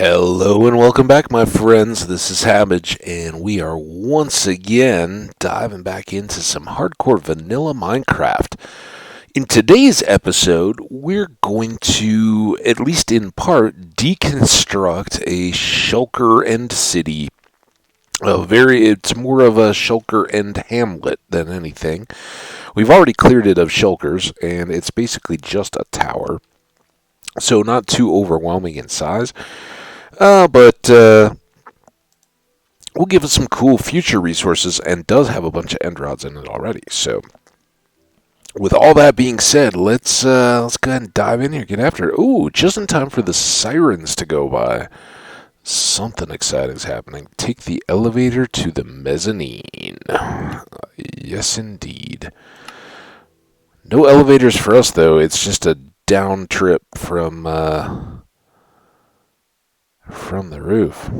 Hello and welcome back, my friends. This is Hambbage, and we are once again diving back into some hardcore vanilla Minecraft. In today's episode, we're going to, at least in part, deconstruct a Shulker End City. It's more of a Shulker End Hamlet than anything. We've already cleared it of shulkers, and it's basically just a tower. So not too overwhelming in size. But we'll give it some cool future resources and does have a bunch of end rods in it already. So, with all that being said, let's go ahead and dive in here, get after it. Ooh, just in time for the sirens to go by. Something exciting is happening. Take the elevator to the mezzanine. Yes, indeed. No elevators for us though. It's just a down trip from the roof.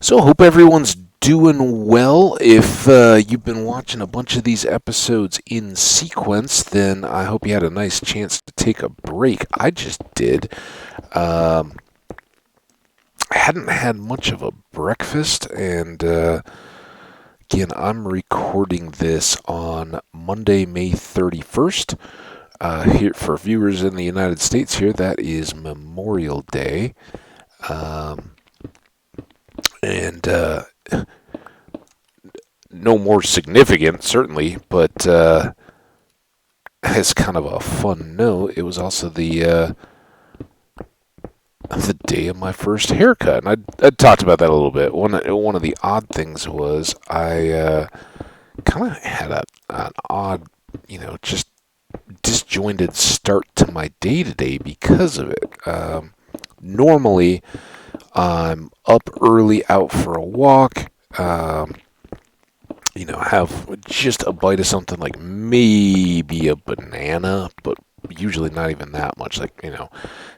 So, hope everyone's doing well. If you've been watching a bunch of these episodes in sequence, then I hope you had a nice chance to take a break. I just did. I hadn't had much of a breakfast, and again, I'm recording this on Monday, May 31st. Here for viewers in the United States, here that is Memorial Day. And no more significant, certainly, but as kind of a fun note, it was also the day of my first haircut. And I talked about that a little bit. One of the odd things was I kind of had an odd, just disjointed start to my day-to-day because of it. Normally, I'm up early out for a walk, have just a bite of something like maybe a banana, but usually not even that much, like,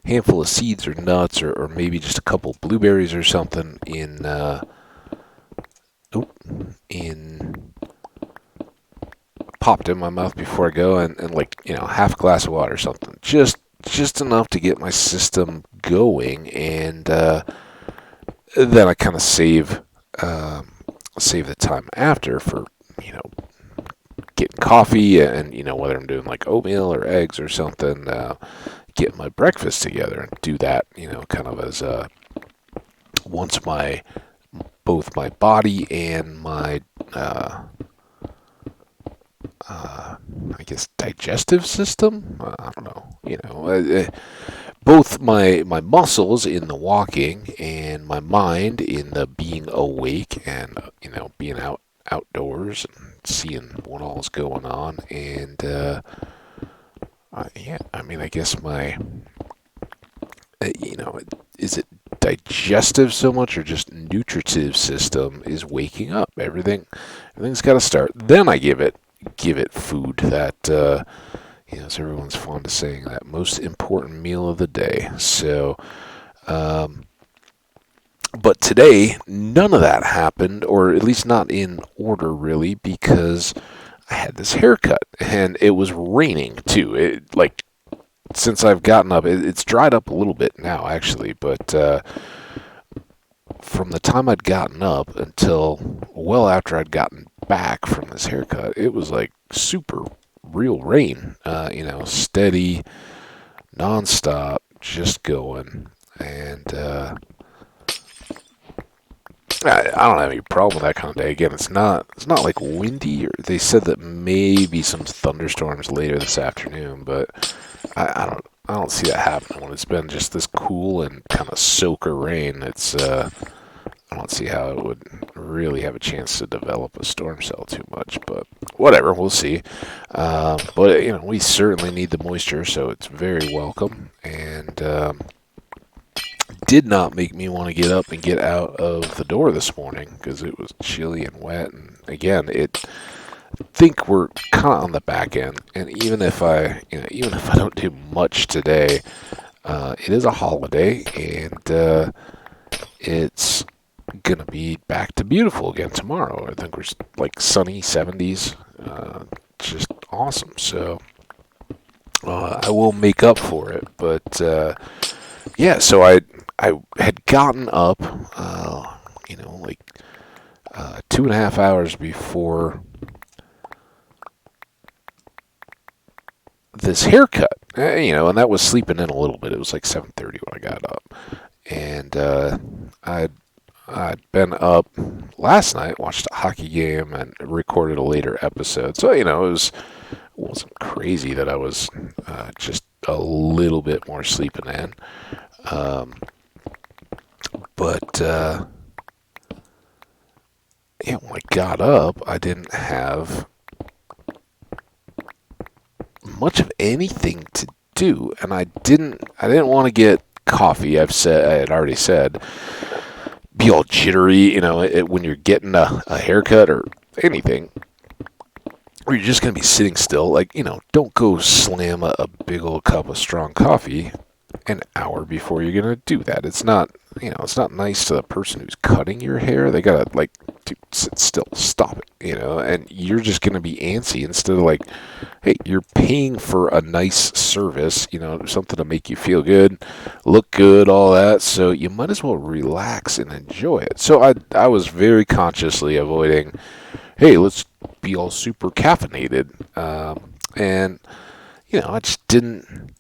handful of seeds or nuts or maybe just a couple blueberries or something popped in my mouth before I go and like, half a glass of water or something. Just enough to get my system going, and then I kind of save the time after for getting coffee and whether I'm doing like oatmeal or eggs or something, get my breakfast together and do that kind of as once both my body and my I guess digestive system. I don't know. Both my muscles in the walking and my mind in the being awake and being outdoors and seeing what all's going on. And I guess my is it digestive so much or just nutritive system is waking up. Everything's got to start. Then I give it food that as everyone's fond of saying, that most important meal of the day. So, but today none of that happened, or at least not in order really, because I had this haircut and it was raining too. Since I've gotten up, it's dried up a little bit now actually, but from the time I'd gotten up until well after I'd gotten back from this haircut, it was like super real rain, steady, nonstop, just going. And I don't have any problem with that kind of day. Again, it's not like windy, or they said that maybe some thunderstorms later this afternoon, but I don't see that happening when it's been just this cool and kind of soaker rain. I don't see how it would really have a chance to develop a storm cell too much, but whatever, we'll see. But we certainly need the moisture, so it's very welcome, and did not make me want to get up and get out of the door this morning because it was chilly and wet. And again, I think we're kind of on the back end, and even if I don't do much today, it is a holiday, and it's gonna be back to beautiful again tomorrow. I think we're like sunny 70s, just awesome. So I will make up for it. But yeah, so I I had gotten up, like 2.5 hours before this haircut. And that was sleeping in a little bit. It was like 7:30 when I got up, and I'd been up last night, watched a hockey game, and recorded a later episode. So it wasn't crazy that I was just a little bit more sleeping in. Um, but when I got up, I didn't have much of anything to do, and I didn't want to get coffee. I had already said, be all jittery, when you're getting a haircut or anything, or you're just going to be sitting still. Like, don't go slam a big old cup of strong coffee an hour before you're going to do that. It's not nice to the person who's cutting your hair. They got to, like, dude, sit still, stop it, and you're just going to be antsy instead of like, hey, you're paying for a nice service, something to make you feel good, look good, all that. So you might as well relax and enjoy it. So I was very consciously avoiding, hey, let's be all super caffeinated, and I just didn't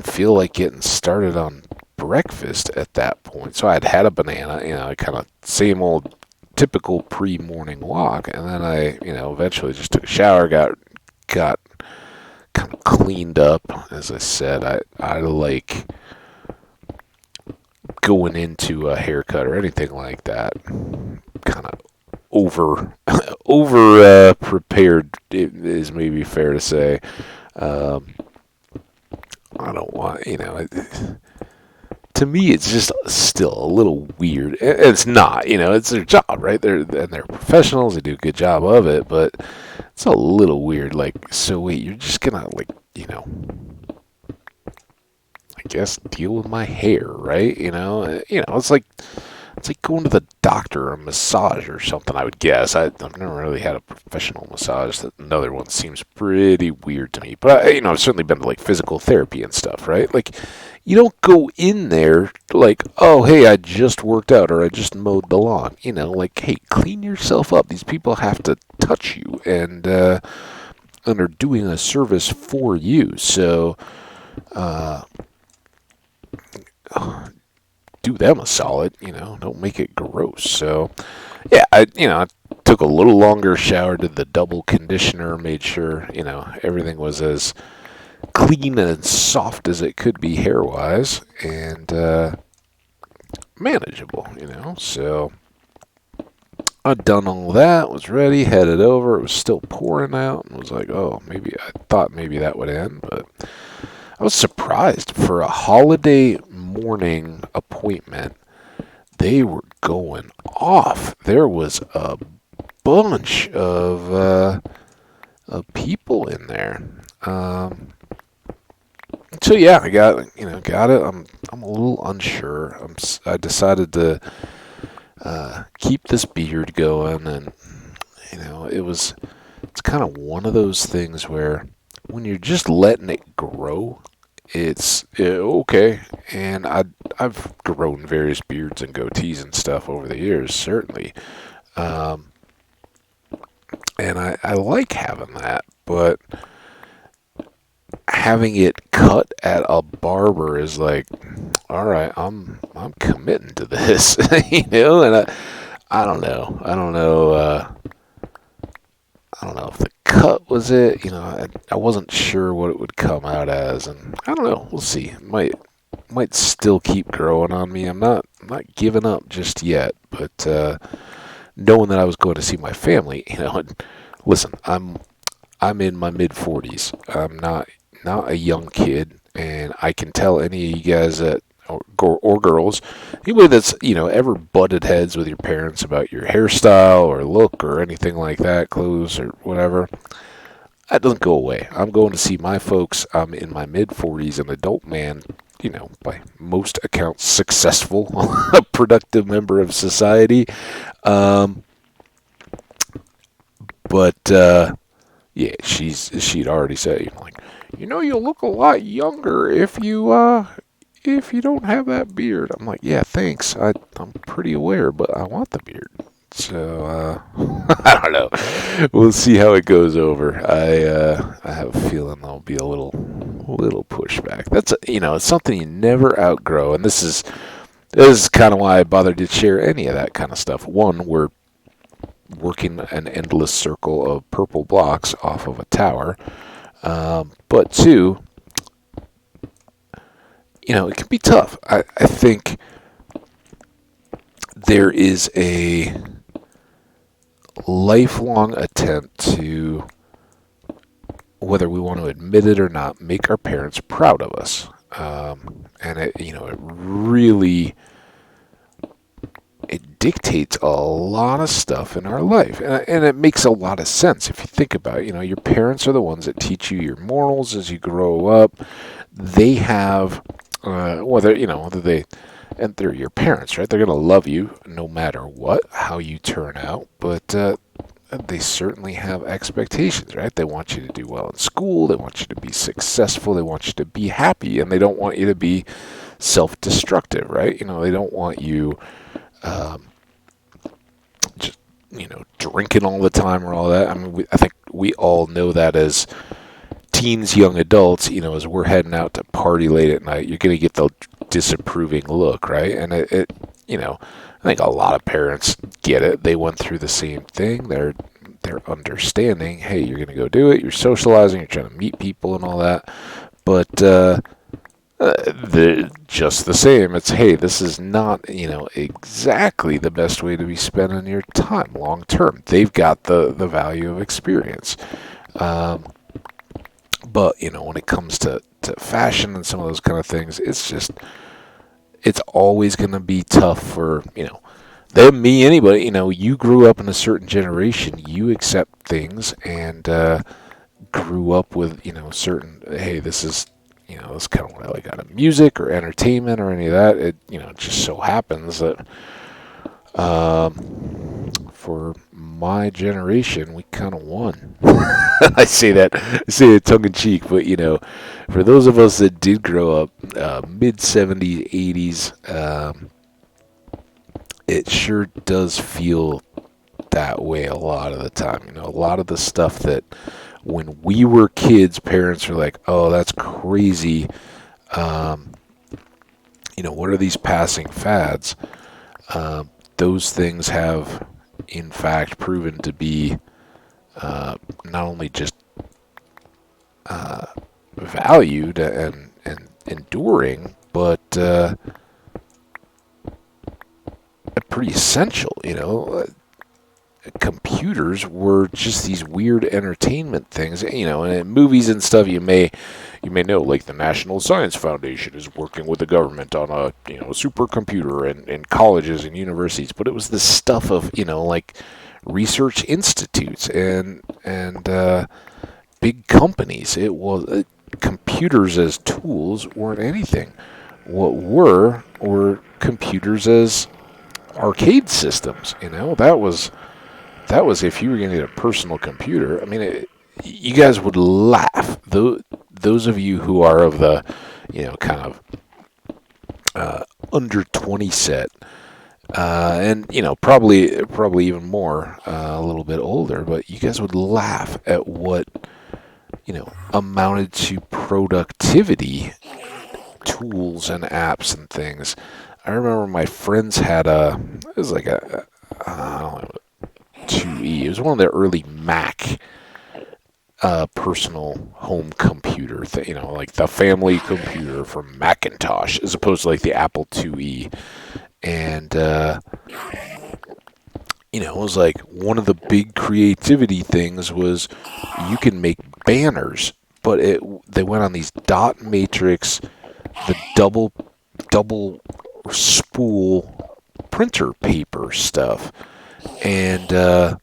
feel like getting started on breakfast at that point. So I'd had a banana, kind of same old typical pre-morning walk, and then I, eventually just took a shower, got kind of cleaned up. As I said, I like going into a haircut or anything like that kind of over prepared is maybe fair to say. I don't want, to me, it's just still a little weird. It's not, it's their job, right? They're professionals. They do a good job of it, but it's a little weird. Like, so wait, you're just gonna like, I guess deal with my hair, right? It's like going to the doctor or a massage or something, I would guess. I've never really had a professional massage. Another one seems pretty weird to me. But, I've certainly been to, like, physical therapy and stuff, right? Like, you don't go in there like, oh, hey, I just worked out or I just mowed the lawn. Like, hey, clean yourself up. These people have to touch you and are doing a service for you. So, do them a solid, don't make it gross. So, yeah, I took a little longer shower, did the double conditioner, made sure, everything was as clean and soft as it could be hair-wise, and manageable, So, I'd done all that, was ready, headed over. It was still pouring out, and was like, oh, I thought maybe that would end, but I was surprised. For a holiday morning appointment, they were going off. There was a bunch of people in there. So yeah, I got it. I'm a little unsure. I decided to keep this beard going, and it's kind of one of those things where when you're just letting it grow, it's okay. And I've grown various beards and goatees and stuff over the years, certainly. Um, and I like having that, but having it cut at a barber is like, all right, I'm committing to this, and I don't know. I don't know if the cut was it. I wasn't sure what it would come out as, and I don't know. We'll see. It might still keep growing on me. I'm not giving up just yet, but knowing that I was going to see my family, and listen, I'm in my mid 40s. I'm not a young kid, and I can tell any of you guys that or girls, anybody that's ever butted heads with your parents about your hairstyle or look or anything like that, clothes or whatever, that doesn't go away. I'm going to see my folks. I'm in my mid 40s, an adult man, by most accounts, successful, a productive member of society. But yeah, she'd already said, like, you look a lot younger if you don't have that beard. I'm like, yeah, thanks. I'm pretty aware, but I want the beard. So I don't know. We'll see how it goes over. I have a feeling there'll be a little pushback. That's it's something you never outgrow, and this is kind of why I bothered to share any of that kind of stuff. One, we're working an endless circle of purple blocks off of a tower, but two, it can be tough. I think there is a lifelong attempt to, whether we want to admit it or not, make our parents proud of us. And it really, it dictates a lot of stuff in our life, and it makes a lot of sense if you think about it. Your parents are the ones that teach you your morals as you grow up. They have, whether they, and they're your parents, right? They're going to love you no matter what, how you turn out, but they certainly have expectations, right? They want you to do well in school, they want you to be successful, they want you to be happy, and they don't want you to be self-destructive, right? They don't want you just, drinking all the time or all that. I mean, I think we all know that as teens, young adults, as we're heading out to party late at night, you're going to get the disapproving look, right? And I think a lot of parents get it. They went through the same thing. They're understanding, hey, you're going to go do it. You're socializing. You're trying to meet people and all that. But just the same, it's, hey, this is not, exactly the best way to be spending your time long term. They've got the value of experience. But, when it comes to fashion and some of those kind of things, it's always going to be tough for, them, me, anybody. You grew up in a certain generation, you accept things, and grew up with, certain, hey, this is kind of what I like out of music or entertainment or any of that. It, it just so happens that for my generation, we kind of won. I say it tongue in cheek, but for those of us that did grow up mid 70s, 80s, it sure does feel that way a lot of the time. A lot of the stuff that when we were kids, parents were like, "Oh, that's crazy." What are these passing fads? Those things have, in fact, proven to be not only just valued and enduring, but pretty essential. Computers were just these weird entertainment things. And in movies and stuff, you may know, like the National Science Foundation is working with the government on a supercomputer in colleges and universities. But it was the stuff of like research institutes and big companies. It was computers as tools weren't anything. What were computers as arcade systems. That was if you were going to get a personal computer. I mean, you guys would laugh. Those of you who are of the kind of under 20 set, and probably even more, a little bit older, but you guys would laugh at what amounted to productivity tools and apps and things. I remember my friends had it was like a 2E. It was one of the early Mac personal home computer thing, like the family computer from Macintosh, as opposed to like the Apple IIe. And it was like one of the big creativity things was you can make banners, but they went on these dot matrix, the double spool printer paper stuff, and I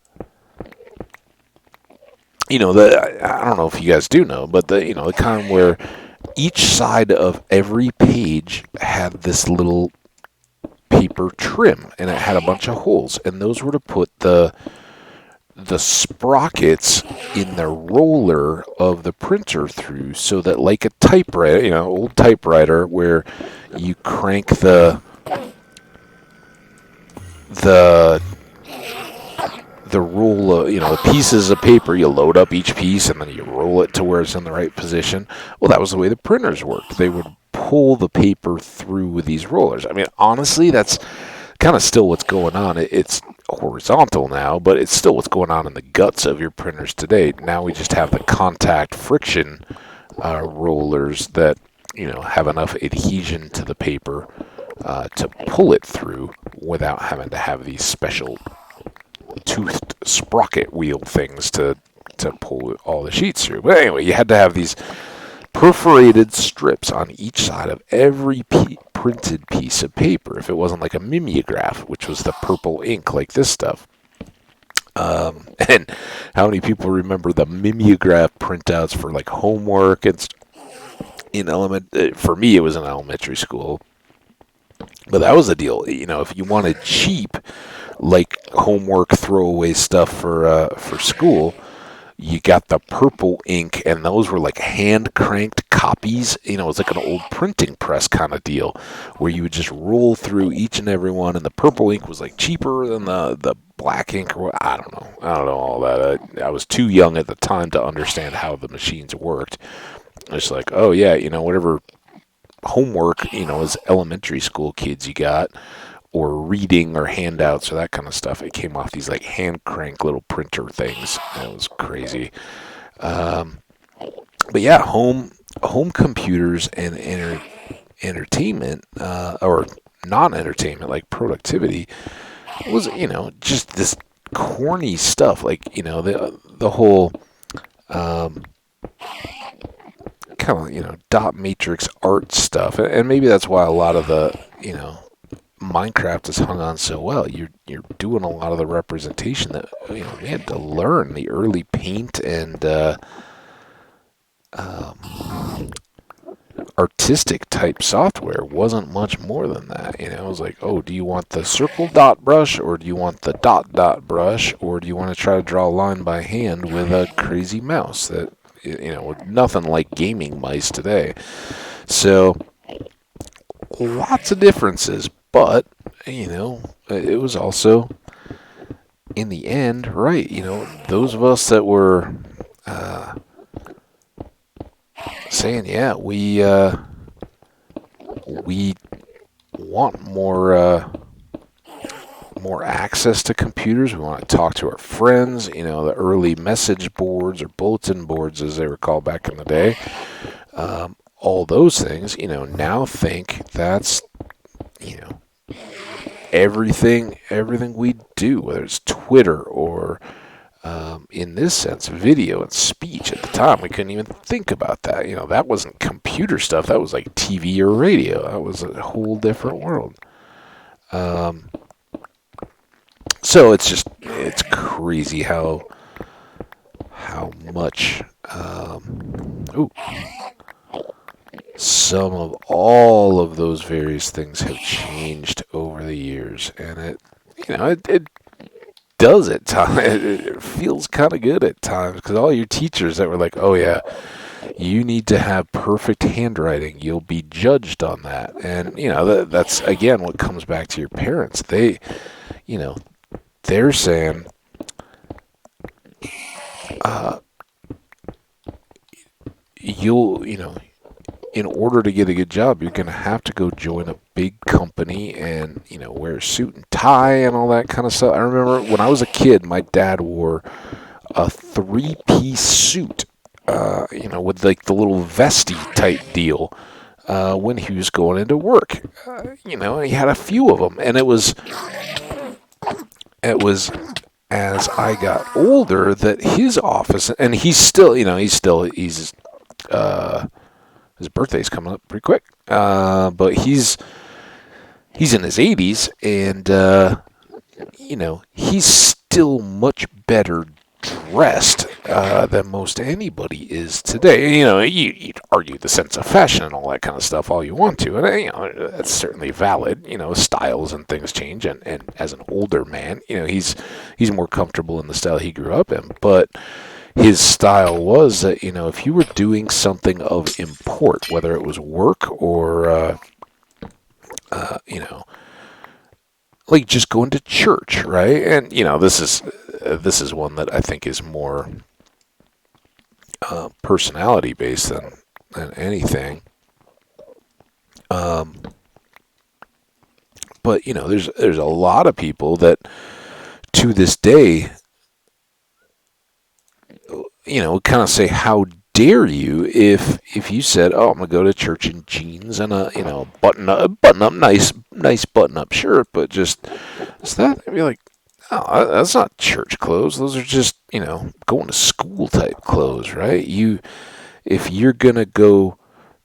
don't know if you guys do know, but the kind where each side of every page had this little paper trim, and it had a bunch of holes, and those were to put the the sprockets in the roller of the printer through, so that like a typewriter, old typewriter, where you crank the the roll of, the pieces of paper, you load up each piece and then you roll it to where it's in the right position. Well, that was the way the printers worked. They would pull the paper through with these rollers. I mean, honestly, that's kind of still what's going on. It's horizontal now, but it's still what's going on in the guts of your printers today. Now we just have the contact friction rollers that have enough adhesion to the paper to pull it through without having to have these special toothed sprocket wheel things to pull all the sheets through. But anyway, you had to have these perforated strips on each side of every printed piece of paper. If it wasn't like a mimeograph, which was the purple ink like this stuff. And how many people remember the mimeograph printouts for like homework and for me, it was in elementary school. But that was the deal. If you wanted cheap, like homework throwaway stuff for school, you got the purple ink, and those were like hand cranked copies. It was like an old printing press kind of deal, where you would just roll through each and every one, and the purple ink was like cheaper than the black ink, or I don't know all that. I was too young at the time to understand how the machines worked. It's like, oh yeah, whatever homework, as elementary school kids you got, or reading or handouts or that kind of stuff, it came off these like hand crank little printer things. That was crazy. But yeah, home computers and entertainment or non-entertainment like productivity was just this corny stuff, like the whole kind of dot matrix art stuff, and maybe that's why a lot of the Minecraft is hung on so well. You're doing a lot of the representation that we had to learn. The early paint and artistic type software wasn't much more than that. It was like, oh, do you want the circle dot brush, or do you want the dot brush, or do you want to try to draw a line by hand with a crazy mouse that nothing like gaming mice today. So lots of differences, but it was also in the end right. Those of us that were saying, yeah, we want more access to computers. We want to talk to our friends. The early message boards or bulletin boards, as they were called back in the day. All those things, now think that's, everything we do, whether it's Twitter or, in this sense, video and speech. At the time, we couldn't even think about that. That wasn't computer stuff. That was like TV or radio. That was a whole different world. So it's crazy how much some of all of those various things have changed over the years, and it does at times. It feels kind of good at times, because all your teachers that were like, oh yeah, you need to have perfect handwriting, you'll be judged on that. And that's again what comes back to your parents. They're saying, in order to get a good job, you're going to have to go join a big company and, wear a suit and tie and all that kind of stuff. I remember when I was a kid, my dad wore a 3-piece suit, with like the little vesty type deal, when he was going into work. He had a few of them, and it was as I got older that his office, and his birthday's coming up pretty quick, but he's in his 80s, and he's still much better dressed than most anybody is today. You'd argue the sense of fashion and all that kind of stuff all you want to, and that's certainly valid. Styles and things change, and as an older man, he's more comfortable in the style he grew up in. But his style was that if you were doing something of import, whether it was work or like just going to church, right? And this is one that I think is more personality based than anything. But there's a lot of people that to this day, kind of say, "How dare you?" If you said, "Oh, I'm gonna go to church in jeans and a button up, nice button up shirt," but just is that? I'd be like, "Oh, that's not church clothes. Those are just going to school type clothes, right?" If you're gonna go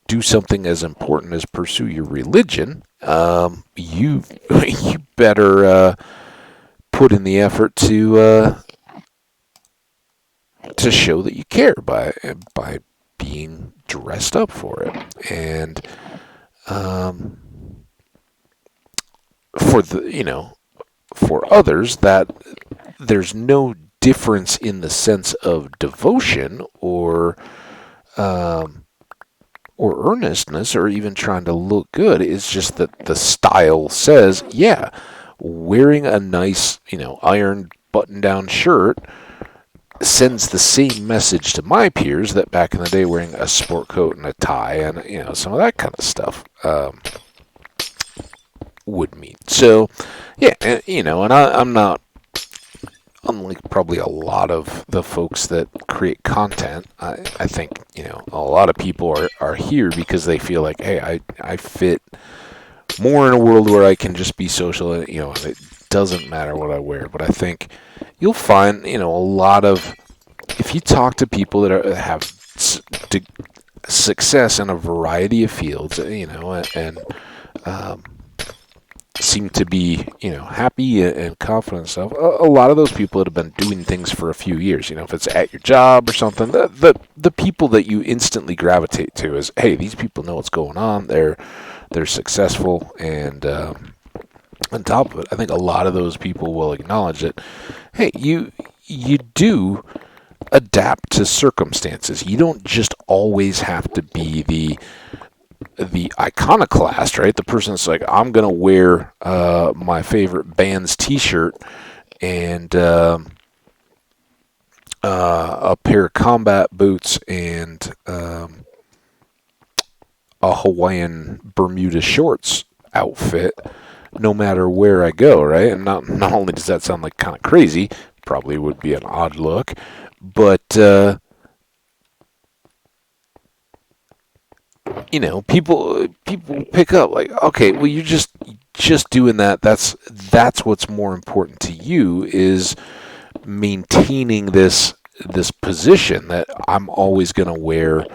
do something as important as pursue your religion, you you better put in the effort to show that you care by being dressed up for it. And for for others, that there's no difference in the sense of devotion or earnestness or even trying to look good. It's just that the style says, yeah, wearing a nice, ironed button-down shirt sends the same message to my peers that back in the day wearing a sport coat and a tie and, some of that kind of stuff would mean. So, yeah, and, and I'm not, unlike probably a lot of the folks that create content, I think, a lot of people are here because they feel like, hey, I fit more in a world where I can just be social, and it doesn't matter what I wear. But I think you'll find, a lot of, if you talk to people that have success in a variety of fields, and seem to be, happy and confident and stuff. A lot of those people that have been doing things for a few years, if it's at your job or something, the people that you instantly gravitate to is, hey, these people know what's going on. They're successful, and on top of it, I think a lot of those people will acknowledge that, hey, you do adapt to circumstances. You don't just always have to be the iconoclast, right? The person that's like, I'm gonna wear my favorite band's T-shirt and a pair of combat boots and a Hawaiian Bermuda shorts outfit, no matter where I go, right? And not only does that sound like kind of crazy, probably would be an odd look, but people pick up like, okay, well, you're just doing that. That's what's more important to you, is maintaining this position that I'm always going to wear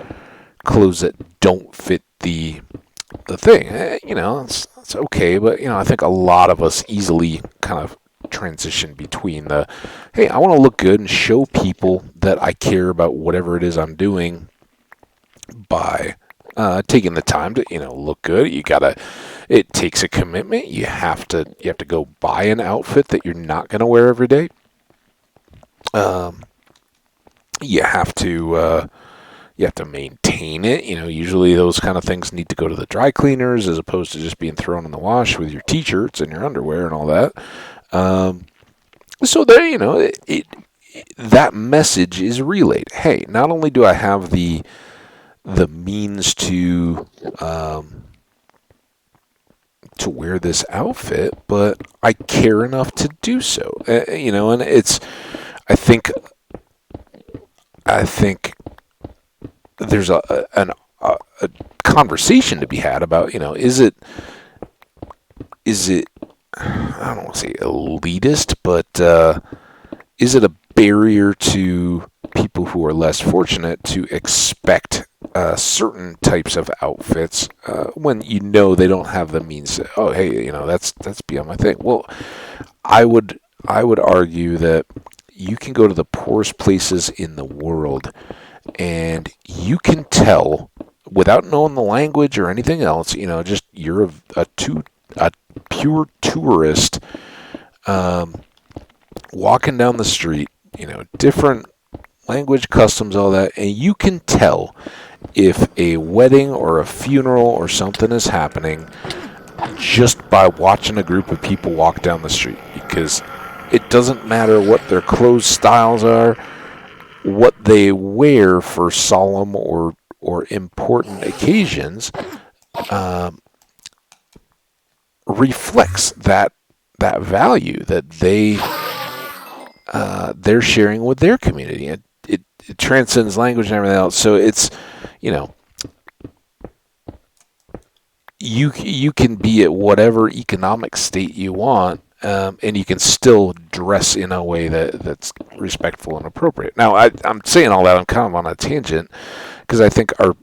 clothes that don't fit the thing. It's okay, but I think a lot of us easily kind of transition between the, hey, I want to look good and show people that I care about whatever it is I'm doing by taking the time to look good. It takes a commitment. You have to go buy an outfit that you're not going to wear every day. You have to maintain it. Usually those kind of things need to go to the dry cleaners as opposed to just being thrown in the wash with your t-shirts and your underwear and all that. So there, that message is relayed. Hey, not only do I have the means to wear this outfit, but I care enough to do so. And it's, I think there's a conversation to be had about, is it I don't want to say elitist, but is it a barrier to people who are less fortunate to expect certain types of outfits when they don't have the means? Oh, hey, that's beyond my thing. Well, I would argue that you can go to the poorest places in the world, and you can tell without knowing the language or anything else. Just you're a pure tourist, walking down the street. Different language, customs, all that, and you can tell if a wedding or a funeral or something is happening just by watching a group of people walk down the street, because it doesn't matter what their clothes styles are, what they wear for solemn or important occasions reflects that value that they're sharing with their community. It transcends language and everything else. So it's, you can be at whatever economic state you want, and you can still dress in a way that's respectful and appropriate. Now, I'm saying all that, I'm kind of on a tangent, because I think our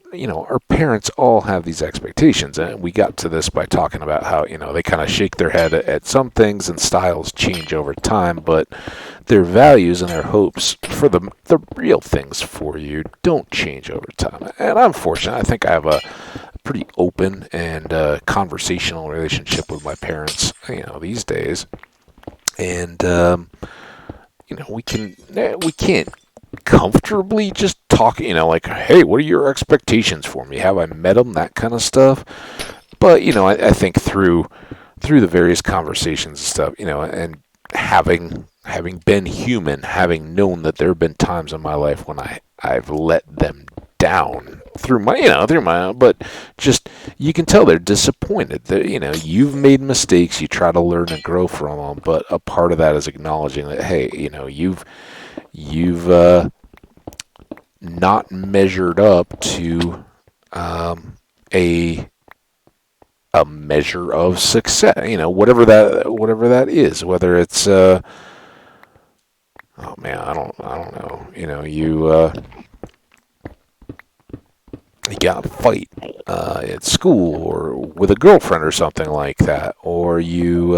parents all have these expectations, and we got to this by talking about how they kind of shake their head at some things, and styles change over time, but their values and their hopes for the real things for you don't change over time. And I'm fortunate. I think I have a pretty open and conversational relationship with my parents, these days, and we can't comfortably just talk, like, hey, what are your expectations for me? Have I met them? That kind of stuff. But I think through the various conversations and stuff, and having been human, having known that there have been times in my life when I've let them down through my own, but just, you can tell they're disappointed that, you've made mistakes, you try to learn and grow from them, but a part of that is acknowledging that, hey, you've not measured up to a measure of success, whatever that is, whether it's oh man, I don't know, you got a fight at school or with a girlfriend or something like that, or you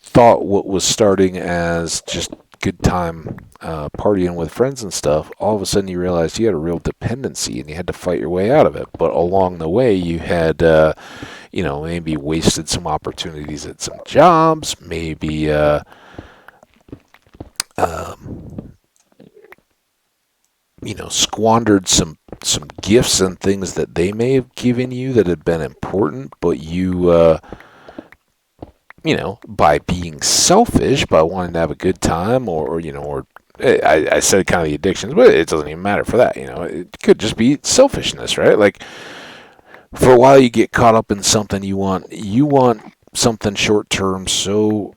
thought what was starting as just good time partying with friends and stuff, all of a sudden you realized you had a real dependency and you had to fight your way out of it. But along the way you had maybe wasted some opportunities at some jobs, maybe squandered some gifts and things that they may have given you that had been important, but you by being selfish, by wanting to have a good time, or I said kind of the addictions, but it doesn't even matter for that. It could just be selfishness, right? Like, for a while you get caught up in something you want something short term so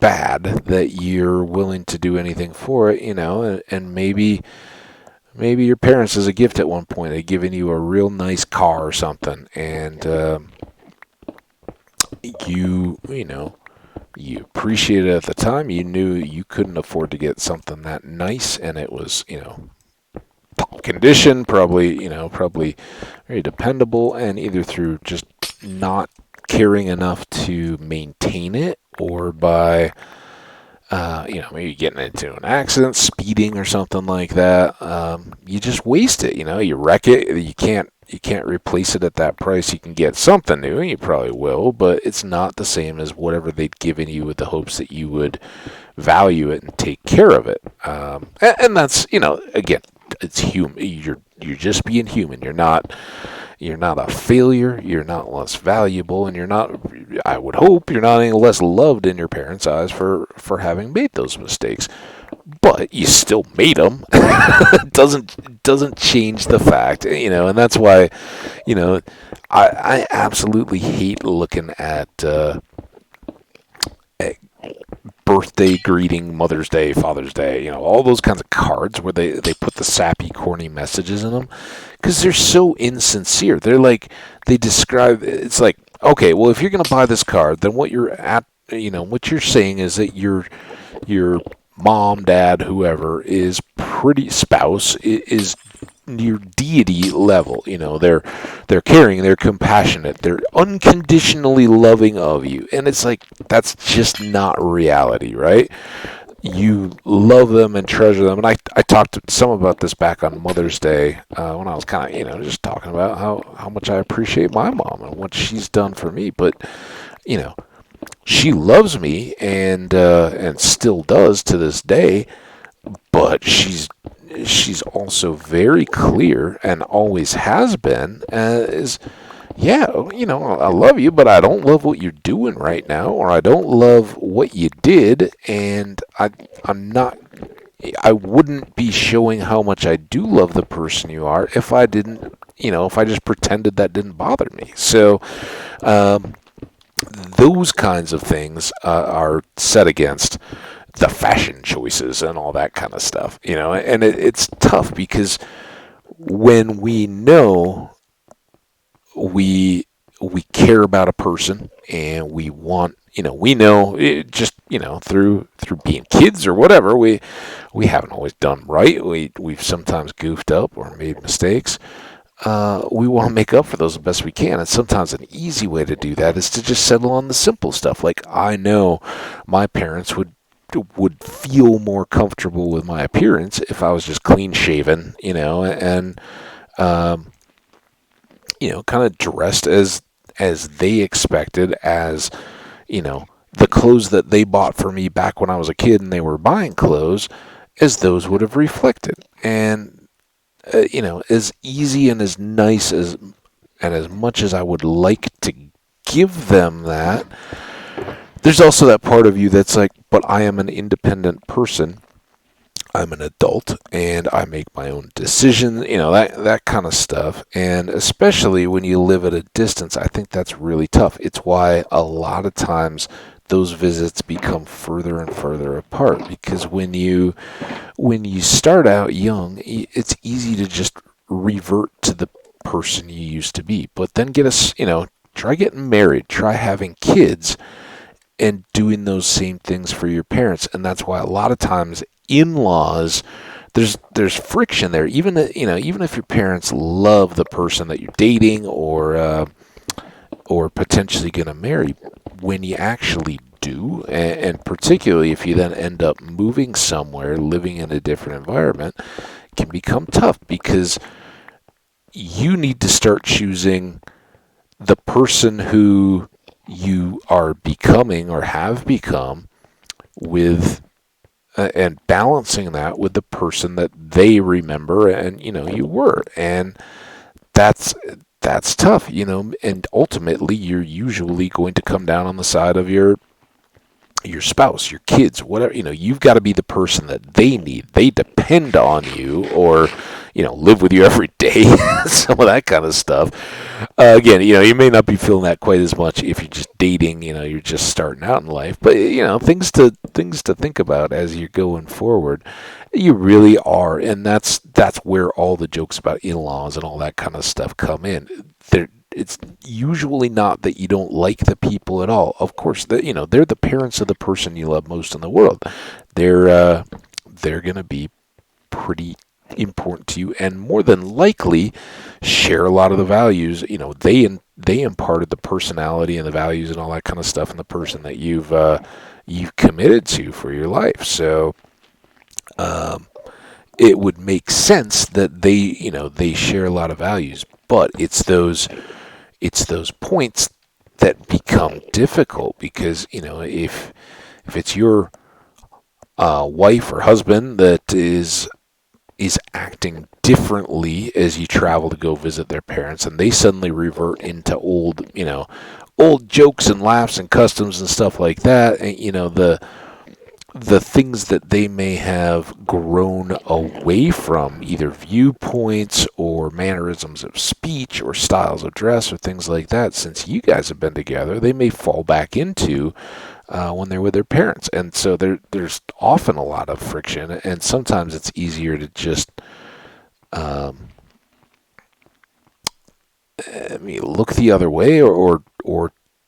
bad that you're willing to do anything for it, and maybe your parents, as a gift at one point, had given you a real nice car or something, and you appreciated it at the time. You knew you couldn't afford to get something that nice, and it was, top condition, probably very dependable, and either through just not caring enough to maintain it, or by maybe getting into an accident, speeding or something like that, you just waste it. You wreck it. You can't replace it at that price. You can get something new, and you probably will, but it's not the same as whatever they'd given you with the hopes that you would value it and take care of it. And that's, again, it's human. You're just being human. You're not a failure. You're not less valuable, and I would hope you're not any less loved in your parents' eyes for having made those mistakes. But you still made them. It doesn't change the fact, and that's why, I absolutely hate looking at birthday greeting, Mother's Day, Father's Day, all those kinds of cards where they put the sappy, corny messages in them, because they're so insincere. They're like, they describe, it's like, okay, well, if you're going to buy this card, then what you're saying is that your mom, dad, whoever is spouse is your deity level. They're caring, they're compassionate, they're unconditionally loving of you, and it's like that's just not reality, right? You love them and treasure them. And I talked to some about this back on Mother's Day when I was kind of, just talking about how much I appreciate my mom and what she's done for me. But, you know, she loves me and still does to this day. But she's also very clear and always has been is yeah, I love you, but I don't love what you're doing right now, or I don't love what you did, and I wouldn't be showing how much I do love the person you are if I didn't, if I just pretended that didn't bother me. So, um, those kinds of things are set against the fashion choices and all that kind of stuff, and it's tough because when we know we we care about a person and we want, we know it just, through being kids or whatever, we haven't always done right. We've sometimes goofed up or made mistakes. We want to make up for those the best we can, and sometimes an easy way to do that is to just settle on the simple stuff. Like, I know my parents would feel more comfortable with my appearance if I was just clean shaven, and um, kind of dressed as they expected, as the clothes that they bought for me back when I was a kid and they were buying clothes, as those would have reflected. And as easy and as nice and as much as I would like to give them that, there's also that part of you that's like, but I am an independent person. I'm an adult and I make my own decisions, that kind of stuff. And especially when you live at a distance, I think that's really tough. It's why a lot of times those visits become further and further apart, because when you start out young, it's easy to just revert to the person you used to be. But then try getting married, try having kids, and doing those same things for your parents. And that's why a lot of times in-laws, there's friction there. Even if your parents love the person that you're dating or potentially going to marry, when you actually do, and particularly if you then end up moving somewhere, living in a different environment, can become tough, because you need to start choosing the person who you are becoming or have become with, and balancing that with the person that they remember and you were. And that's tough, and ultimately you're usually going to come down on the side of your spouse, your kids, whatever. You've got to be the person that they need. They depend on you, or live with you every day. Some of that kind of stuff. Again, you may not be feeling that quite as much if you're just dating. You're just starting out in life. But things to think about as you're going forward. You really are, and that's where all the jokes about in-laws and all that kind of stuff come in. It's usually not that you don't like the people at all. Of course, they're the parents of the person you love most in the world. They're gonna be pretty important to you, and more than likely share a lot of the values. They imparted the personality and the values and all that kind of stuff in the person that you've committed to for your life. So it would make sense that they share a lot of values, but it's those points that become difficult, because if it's your wife or husband that is acting differently as you travel to go visit their parents, and they suddenly revert into old jokes and laughs and customs and stuff like that, and the things that they may have grown away from, either viewpoints or mannerisms of speech or styles of dress or things like that, since you guys have been together, they may fall back into when they're with their parents. And so there's often a lot of friction, and sometimes it's easier to just look the other way, or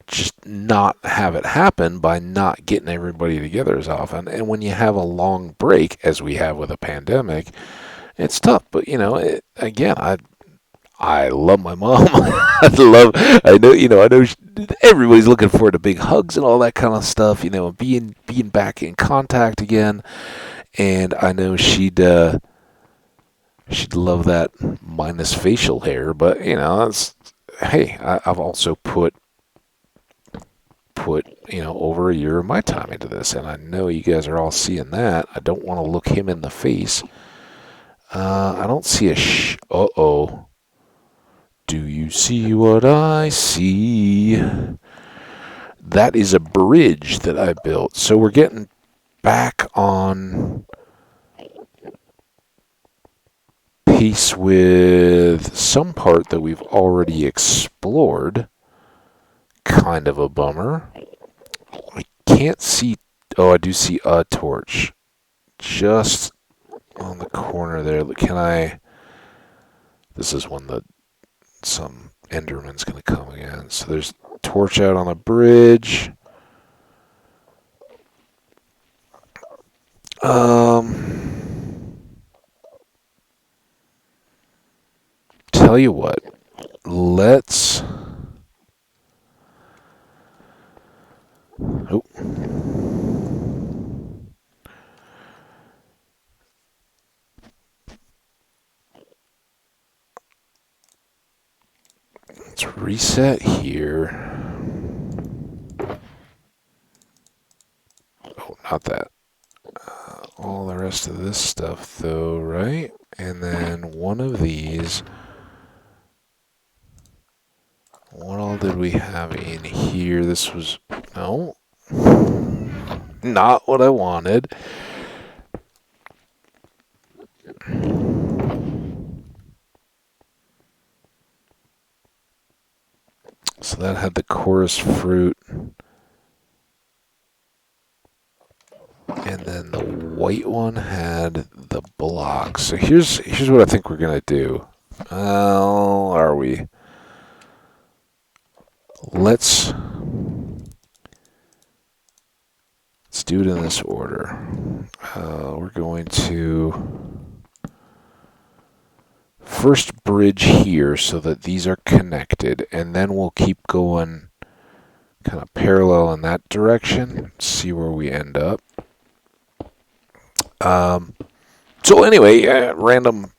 just not have it happen by not getting everybody together as often. And when you have a long break, as we have with a pandemic, It's tough, but again, I love my mom. I know, I know everybody's looking forward to big hugs and all that kind of stuff, being back in contact again. And I know she'd love that minus facial hair, but that's, hey, I've also put over a year of my time into this, and I know you guys are all seeing that. I don't want to look him in the face. I don't see a uh-oh. Do you see what I see? That is a bridge that I built. So we're getting back on pace with some part that we've already explored. Kind of a bummer. I can't see. Oh, I do see a torch. Just on the corner there. Can I? This is when some Enderman's going to come again. So there's a torch out on the bridge. Tell you what. Let's. Oh. Let's reset here. Oh, not that. All the rest of this stuff, though, right? And then one of these. What all did we have in here? This was. No. Not what I wanted. So that had the chorus fruit. And then the white one had the blocks. So here's what I think we're going to do. Are we? Let's do it in this order. We're going to first bridge here so that these are connected, and then we'll keep going kind of parallel in that direction, see where we end up. So anyway, random,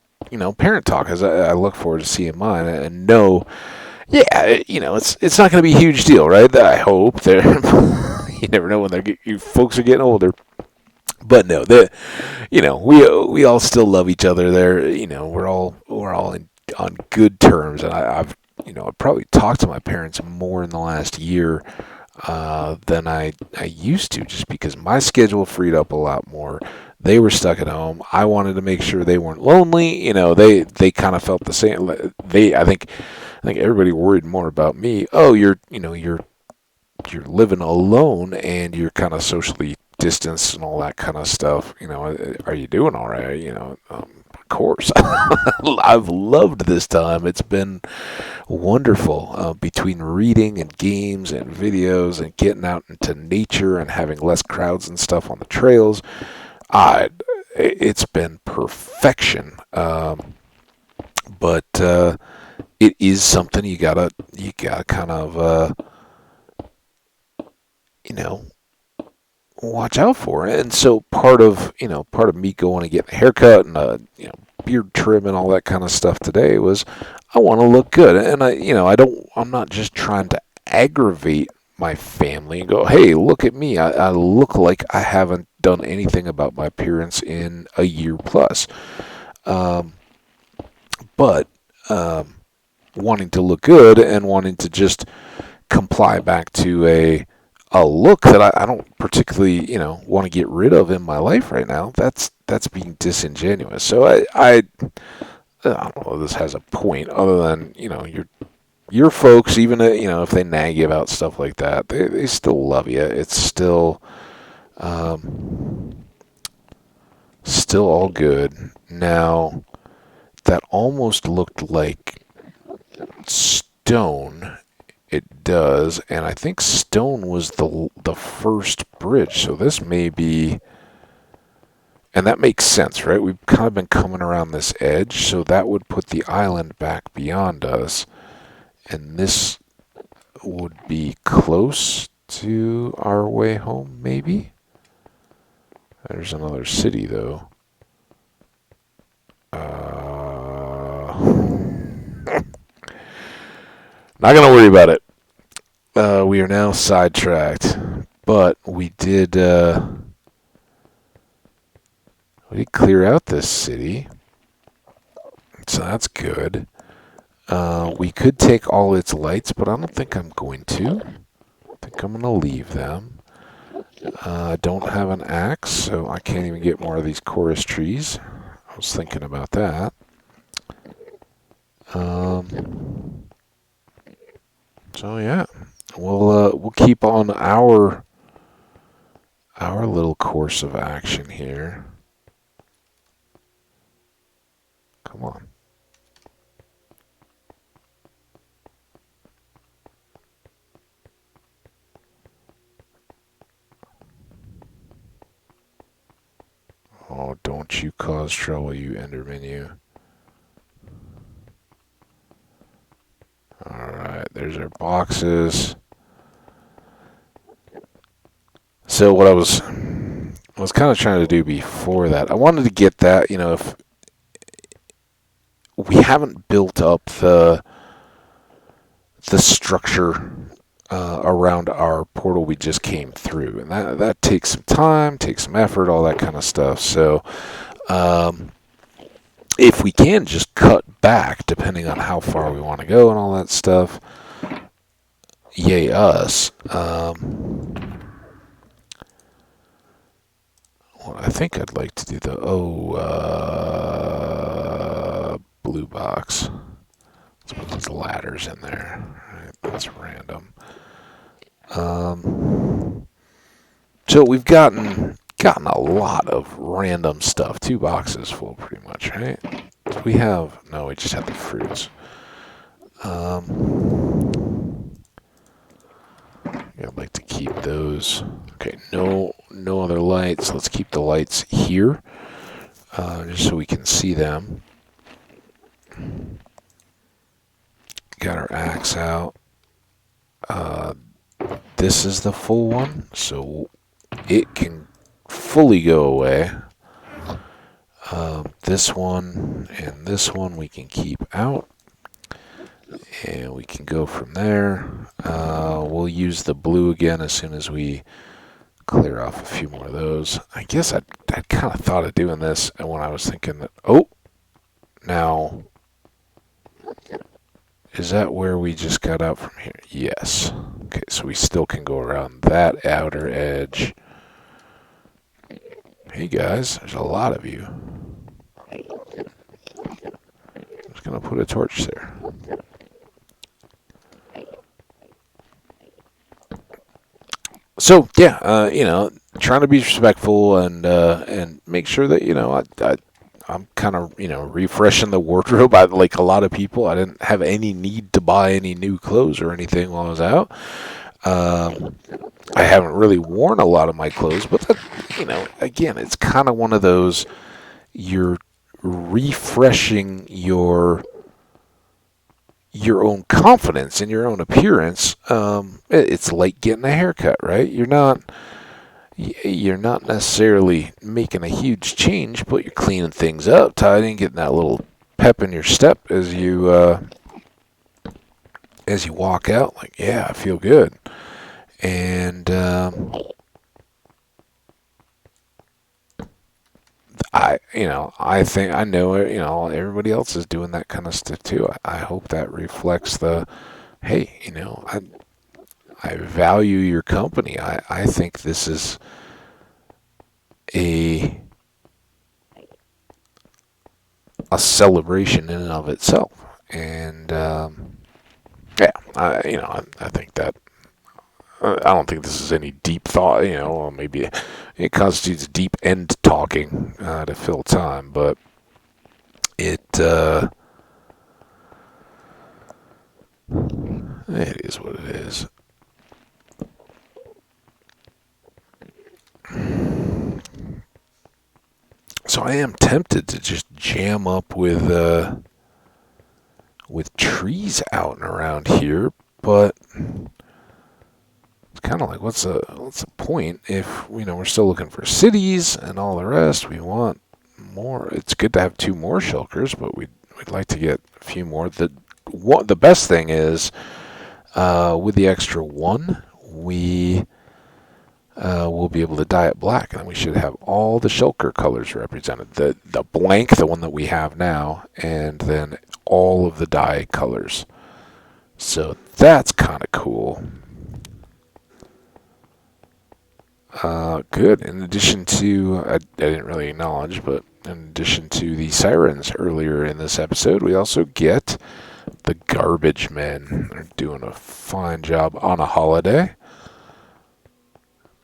parent talk, as I look forward to seeing mine, and know, yeah, it's not going to be a huge deal, right? I hope. You never know when your folks are getting older. But no, we all still love each other. We're all on good terms, and I've probably talked to my parents more in the last year than I used to, just because my schedule freed up a lot more. They were stuck at home. I wanted to make sure they weren't lonely. They kind of felt the same. I think everybody worried more about me. Oh, you're living alone and you're kind of socially distanced and all that kind of stuff. Are you doing all right? Of course. I've loved this time. It's been wonderful between reading and games and videos and getting out into nature and having less crowds and stuff on the trails. It's been perfection. But it is something you gotta kind of watch out for. And so part of me going and getting a haircut and beard trim and all that kind of stuff today was I want to look good. And I'm not just trying to aggravate my family and go, hey, look at me. I look like I haven't done anything about my appearance in a year plus. But wanting to look good and wanting to just comply back to a look that I don't particularly, want to get rid of in my life right now. That's being disingenuous. So I don't know if this has a point other than, your folks, even, if they nag you about stuff like that, they still love you. It's still all good. Now, that almost looked like stone. It does, and I think stone was the first bridge, so this may be And that makes sense, right? We've kind of been coming around this edge, so that would put the island back beyond us. And this would be close to our way home, maybe? There's another city, though. Not going to worry about it. We are now sidetracked. But we did clear out this city. So that's good. We could take all its lights, but I don't think I'm going to. I think I'm going to leave them. I don't have an axe, so I can't even get more of these chorus trees. I was thinking about that. So yeah, we'll keep on our little course of action here. Come on. Oh, don't you cause trouble, you Enderman, you. Alright, there's our boxes. So what I was kind of trying to do before that, I wanted to get that, if we haven't built up the structure around our portal we just came through, and that takes some time, takes some effort, all that kind of stuff. So if we can just cut back depending on how far we want to go and all that stuff, yay us. Well, I think I'd like to do the blue box. Let's put those ladders in there. Right, that's random. So we've gotten a lot of random stuff. 2 boxes full, pretty much, right? We have no. We just have the fruits. I'd like to keep those. Okay, no other lights. Let's keep the lights here, just so we can see them. Got our axe out. This is the full one, so it can fully go away. This one and this one we can keep out. And we can go from there. We'll use the blue again as soon as we clear off a few more of those. I guess I kind of thought of doing this, and when I was thinking that, now, is that where we just got out from here? Yes. Okay, so we still can go around that outer edge. Hey guys, there's a lot of you. I'm just going to put a torch there. So yeah, trying to be respectful and make sure that I'm kind of refreshing the wardrobe. Like a lot of people, I didn't have any need to buy any new clothes or anything while I was out. I haven't really worn a lot of my clothes, but that, again, it's kind of one of those, you're refreshing your own confidence in your own appearance. It's like getting a haircut, right? You're not necessarily making a huge change, but you're cleaning things up, tidying, getting that little pep in your step as you walk out. Like, yeah, I feel good. And I think I know everybody else is doing that kind of stuff too. I hope that reflects hey, I value your company. I think this is a celebration in and of itself. And yeah, I think that. I don't think this is any deep thought, or maybe it constitutes deep end talking to fill time, but it is what it is. I am tempted to just jam up with trees out and around here, but it's kind of like what's the point if we're still looking for cities and all the rest. We want more. It's good to have 2 more shulkers, but we'd like to get a few more. The best thing is with the extra 1, we will be able to dye it black, and then we should have all the shulker colors represented. The blank, the one that we have now, and then all of the dye colors. So that's kind of cool. Good. In addition to, I didn't really acknowledge, but in addition to the sirens earlier in this episode, we also get the garbage men. They're doing a fine job on a holiday.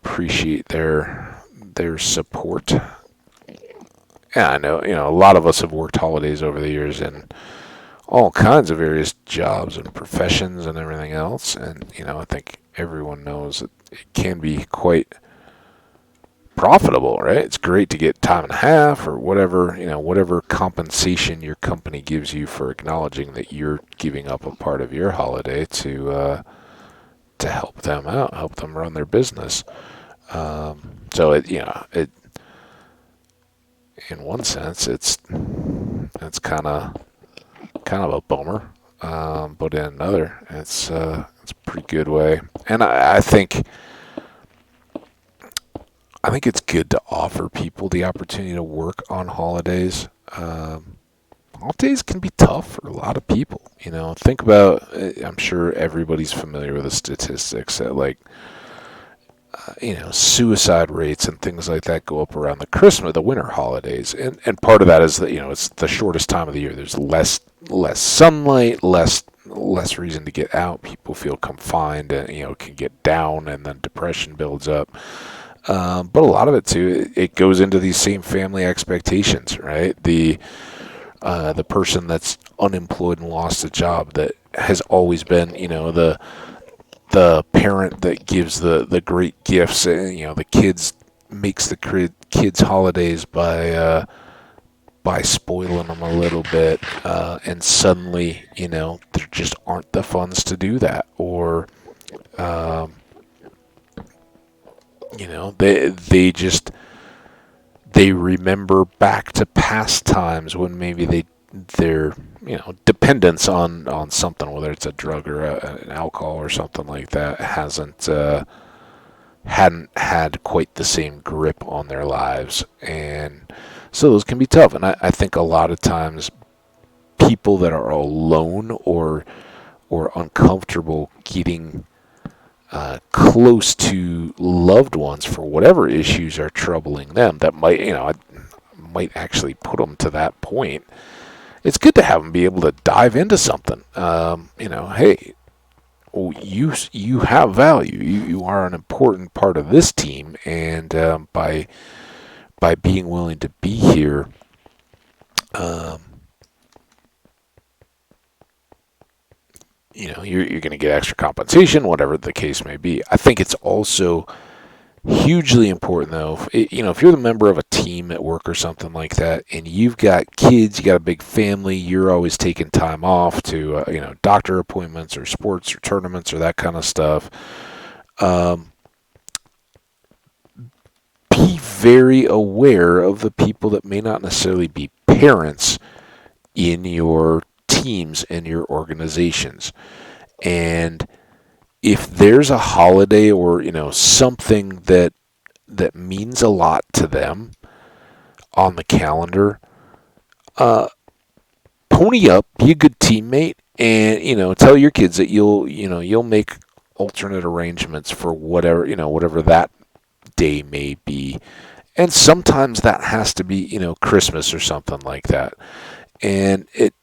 Appreciate their support. Yeah, I know, a lot of us have worked holidays over the years in all kinds of various jobs and professions and everything else, and I think everyone knows that it can be quite profitable, right? It's great to get time and a half or whatever compensation your company gives you for acknowledging that you're giving up a part of your holiday to help them out, help them run their business. So it in one sense it's kind of a bummer, but in another it's a pretty good way, and I think it's good to offer people the opportunity to work on holidays. Holidays can be tough for a lot of people. Think about, I'm sure everybody's familiar with the statistics that suicide rates and things like that go up around the winter holidays. And part of that is that, it's the shortest time of the year. There's less sunlight, less reason to get out. People feel confined and, can get down, and then depression builds up. But a lot of it too, it goes into these same family expectations, right? The person that's unemployed and lost a job that has always been, the parent that gives the great gifts, and the kids makes the kids holidays by spoiling them a little bit, and suddenly, there just aren't the funds to do that, or they remember back to past times when maybe their dependence on something, whether it's a drug or an alcohol or something like that, hadn't had quite the same grip on their lives, and so those can be tough. And I think a lot of times people that are alone or uncomfortable getting close to loved ones for whatever issues are troubling them that might actually put them to that point. It's good to have them be able to dive into something. Hey, you have value. You are an important part of this team, and by being willing to be here, you're going to get extra compensation, whatever the case may be. I think it's also hugely important, though, if you're the member of a team at work or something like that, and you've got kids, you got a big family, you're always taking time off to, doctor appointments or sports or tournaments or that kind of stuff. Be very aware of the people that may not necessarily be parents in your teams and your organizations. And if there's a holiday or something that means a lot to them on the calendar, pony up, be a good teammate, and tell your kids that you'll make alternate arrangements for whatever that day may be. And sometimes that has to be Christmas or something like that. And it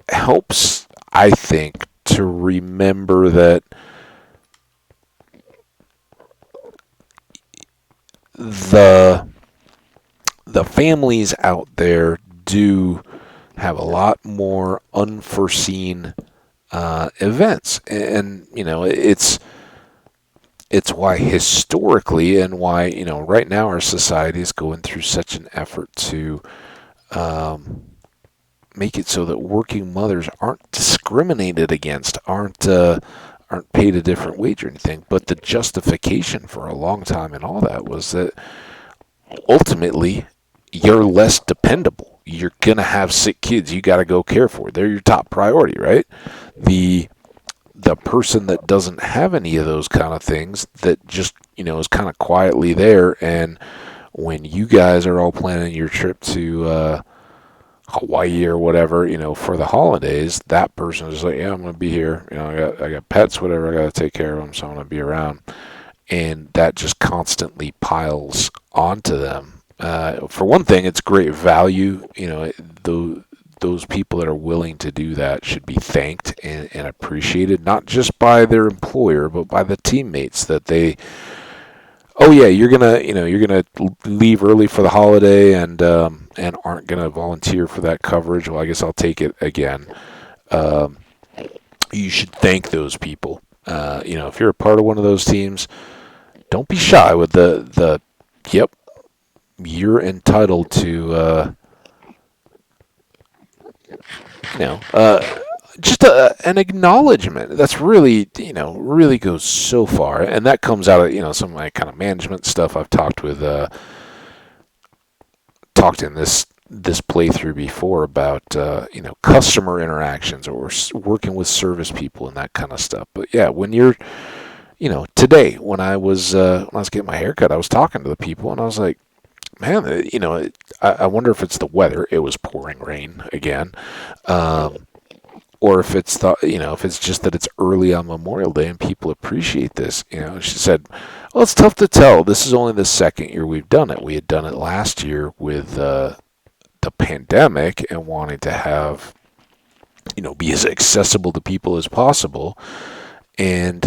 helps, I think, to remember that the families out there do have a lot more unforeseen events, and it's it's why historically, and why, right now our society is going through such an effort to um, make it so that working mothers aren't discriminated against, aren't paid a different wage or anything. But the justification for a long time and all that was that ultimately you're less dependable. You're gonna have sick kids you got to go care for. They're your top priority, right? The person that doesn't have any of those kind of things, that just is kind of quietly there, and when you guys are all planning your trip to Hawaii or whatever, for the holidays, that person is like, yeah, I'm gonna be here. I got pets, whatever. I got to take care of them, so I'm gonna be around, and that just constantly piles onto them. For one thing, it's great value. Those people that are willing to do that should be thanked and appreciated, not just by their employer, but by the teammates that they. Oh yeah, you're gonna leave early for the holiday and aren't gonna volunteer for that coverage. Well, I guess I'll take it again. Um, you should thank those people. If you're a part of one of those teams, don't be shy with the. Yep, you're entitled to. You know, uh, just an acknowledgement. That's really, really goes so far, and that comes out of some of my kind of management stuff I've talked in this playthrough before about customer interactions or working with service people and that kind of stuff. But yeah, when you're today when I was getting my haircut, I was talking to the people and I was like, man, I wonder if it's the weather. It was pouring rain again. Um, or if it's if it's just that it's early on Memorial Day and people appreciate this. She said, "Well, it's tough to tell. This is only the second year we've done it. We had done it last year with the pandemic and wanting to have be as accessible to people as possible, and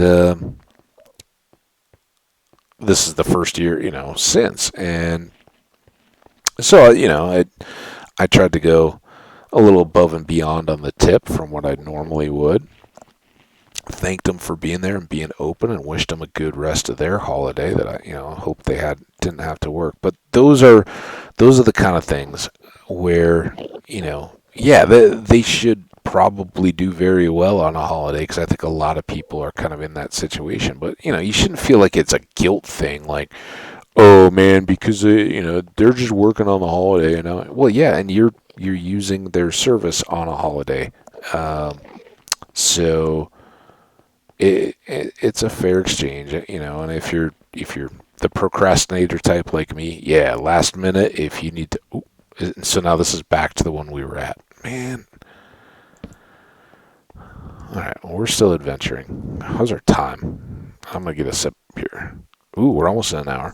this is the first year since, and so I tried to go a little above and beyond on the tip from what I normally would. Thanked them for being there and being open, and wished them a good rest of their holiday. That I hope they didn't have to work. But those are the kind of things where yeah, they should probably do very well on a holiday, because I think a lot of people are kind of in that situation. But you shouldn't feel like it's a guilt thing, like, oh man, because they're just working on the holiday. Well, yeah, and you're using their service on a holiday, so it's a fair exchange. And if you're the procrastinator type like me, yeah, last minute, if you need to. Ooh, so now this is back to the one we were at, man. All right, well, we're still adventuring. How's our time? I'm gonna get a sip here. Ooh, we're almost at an hour.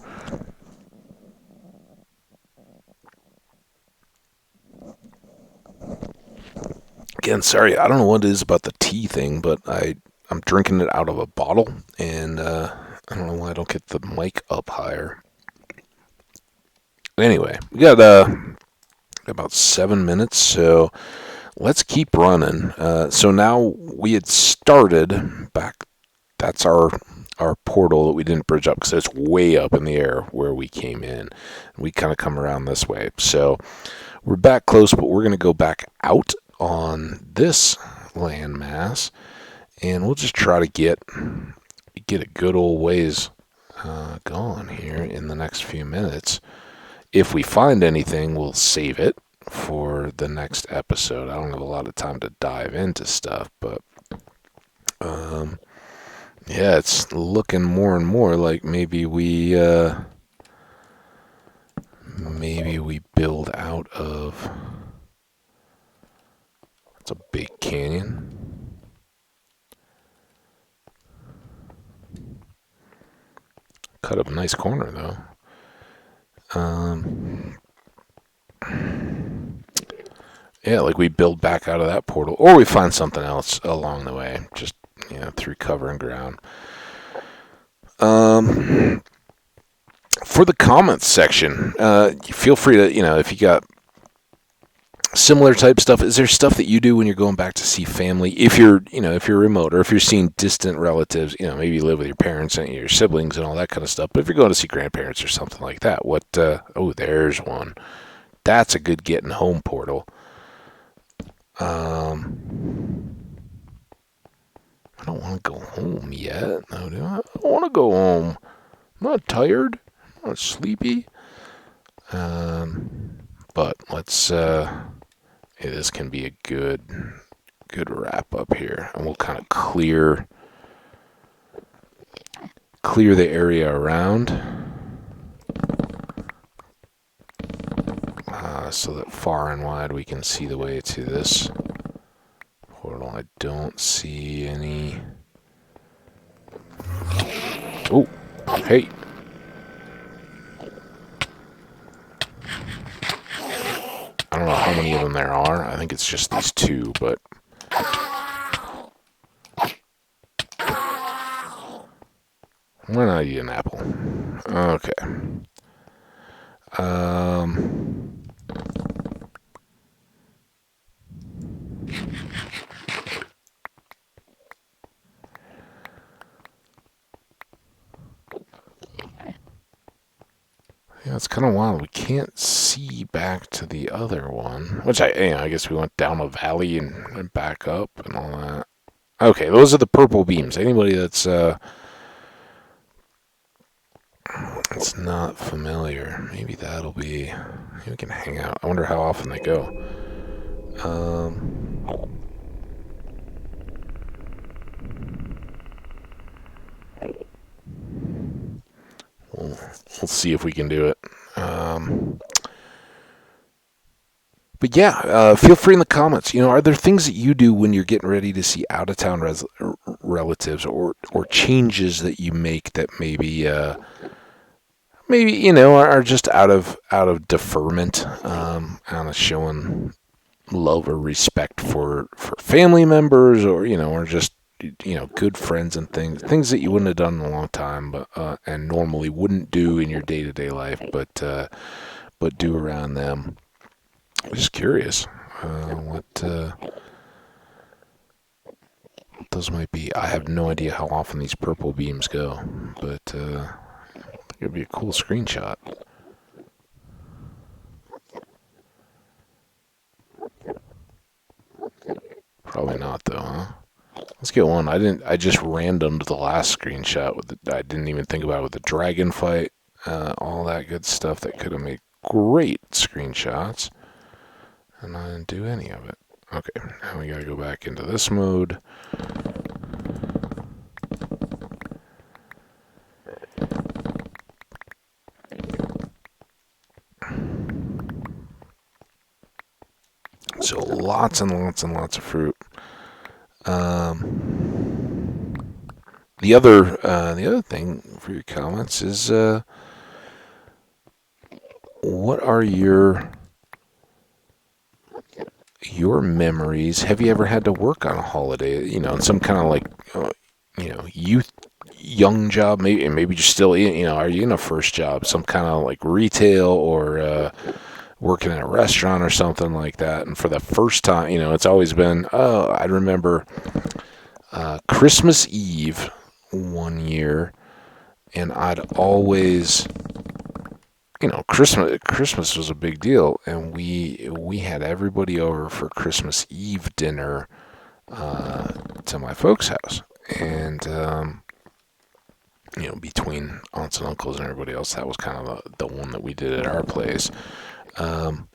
Again, sorry, I don't know what it is about the tea thing, but I'm drinking it out of a bottle, and I don't know why I don't get the mic up higher. Anyway, we got about 7 minutes, so let's keep running. So now we had started back. That's our portal that we didn't bridge up because it's way up in the air where we came in. We kind of come around this way, so we're back close, but we're going to go back out on this landmass, and we'll just try to get a good old ways going here in the next few minutes. If we find anything, we'll save it for the next episode. I don't have a lot of time to dive into stuff, but yeah, it's looking more and more like maybe we build out of. It's a big canyon. Cut up a nice corner though. Yeah, like we build back out of that portal, or we find something else along the way, just through cover and ground. For the comments section, feel free to if you got similar type stuff? Is there stuff that you do when you're going back to see family? If you're, if you're remote or if you're seeing distant relatives, maybe you live with your parents and your siblings and all that kind of stuff. But if you're going to see grandparents or something like that, there's one. That's a good getting home portal. I don't want to go home yet. No, do I? I don't want to go home. I'm not tired. I'm not sleepy. But let's, this can be a good wrap up here. And we'll kind of clear the area around. So that far and wide we can see the way to this portal. I don't see any. Oh, hey. I don't know how many of them there are. I think it's just these two, but. Why not eat an apple? Okay. Yeah, it's kind of wild. We can't see back to the other one, which I guess we went down a valley and back up and all that. Okay, those are the purple beams. Anybody that's not familiar, maybe that'll be. Maybe we can hang out. I wonder how often they go. We'll see if we can do it. But yeah, feel free in the comments. Are there things that you do when you're getting ready to see out-of-town relatives, or changes that you make that maybe are just out of deferment, out of showing love or respect for family members, or just good friends and things that you wouldn't have done in a long time, but and normally wouldn't do in your day-to-day life, but do around them. I'm just curious what those might be. I have no idea how often these purple beams go, but it'd be a cool screenshot. Probably not though, huh? Let's get one. I just randomed the last screenshot I didn't even think about it with the dragon fight, all that good stuff that could have made great screenshots, and I didn't do any of it. Okay, now we gotta go back into this mode. So lots and lots and lots of fruit. The other thing for your comments is, what are your memories? Have you ever had to work on a holiday? In some kind of like, young job, maybe you're still, are you in a first job, some kind of like retail or working in a restaurant or something like that? And for the first time, it's always been, I remember Christmas Eve one year, and I'd always, Christmas was a big deal, and we had everybody over for Christmas Eve dinner to my folks' house, and between aunts and uncles and everybody else, that was kind of the one that we did at our place. But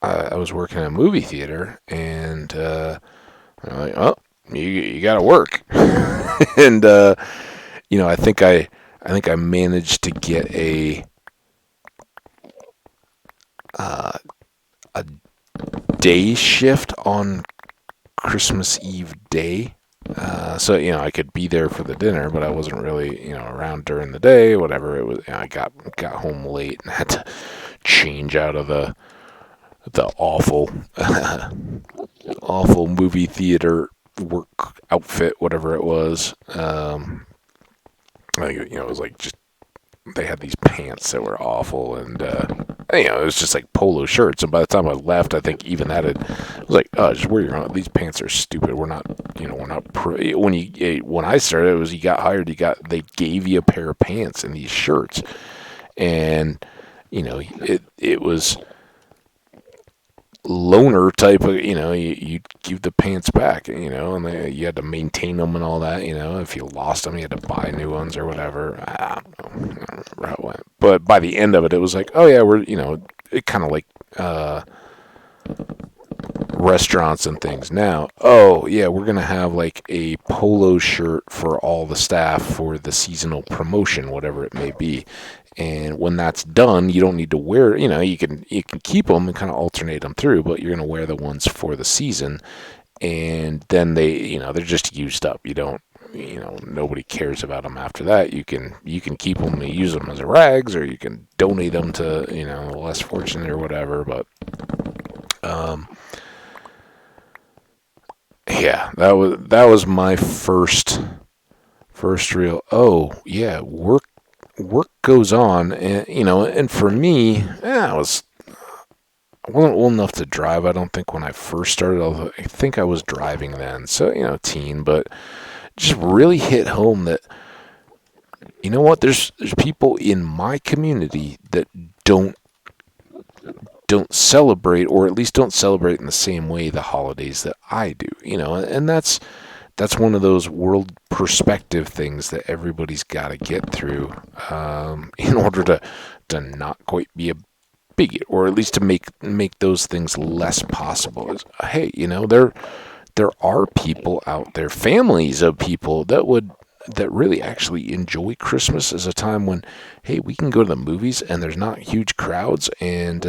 I was working at a movie theater, and they're like, "Oh, you got to work," and I think I managed to get a day shift on Christmas Eve day. So I could be there for the dinner, but I wasn't really around during the day. Whatever it was, I got home late and had to change out of the awful awful movie theater work outfit, whatever it was. It was like just they had these pants that were awful, and it was just like polo shirts. And by the time I left, I think even that I was like, oh, just wear your own. These pants are stupid. We're not, we're not. When I started, it was you got hired, they gave you a pair of pants and these shirts, and it was loaner type of, you give the pants back, and you had to maintain them and all that, if you lost them, you had to buy new ones or whatever. I don't remember how it went. But by the end of it, it was like, oh yeah, we're, it kind of like, restaurants and things now. Oh yeah, we're gonna have like a polo shirt for all the staff for the seasonal promotion, whatever it may be. And when that's done, you don't need to wear. You can keep them and kind of alternate them through, but you're gonna wear the ones for the season. And then they're just used up. You don't. Nobody cares about them after that. You can keep them and use them as rags, or you can donate them to the less fortunate or whatever. But yeah, that was my first real. Oh yeah, work goes on, and and for me, I wasn't old enough to drive. I don't think when I first started, although I think I was driving then, so teen, but just really hit home that what, there's people in my community that don't celebrate, or at least don't celebrate in the same way the holidays that I do, and that's one of those world perspective things that everybody's got to get through in order to not quite be a bigot, or at least to make those things less possible. Hey, there are people out there, families of people that really actually enjoy Christmas as a time when, hey, we can go to the movies and there's not huge crowds, and